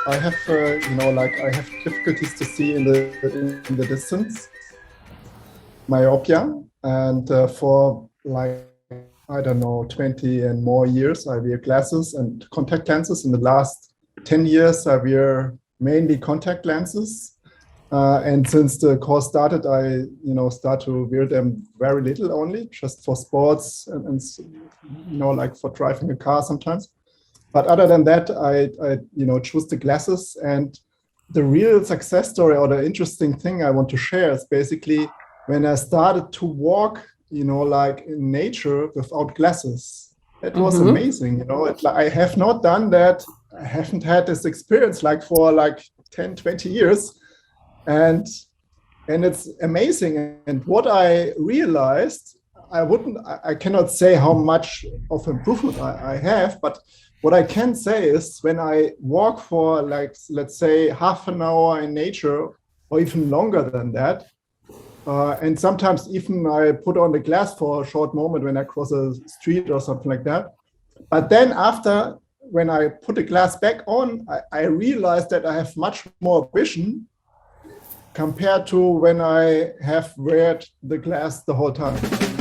I have, I have difficulties to see in the distance, myopia, and for like I don't know 20 and more years, I wear glasses and contact lenses. In the last 10 years, I wear mainly contact lenses. And since the course started, I start to wear them very little only, just for sports and like for driving a car sometimes. But other than that, I choose the glasses. And the real success story or the interesting thing I want to share is basically when I started to walk, like in nature without glasses. It was amazing. I have not done that. I haven't had this experience like for like 10, 20 years. And it's amazing. And what I realized, I cannot say how much of improvement I have, but what I can say is when I walk for like, let's say half an hour in nature or even longer than that, and sometimes even I put on the glass for a short moment when I cross a street or something like that. But then after, when I put the glass back on, I realized that I have much more vision compared to when I have weared the glass the whole time.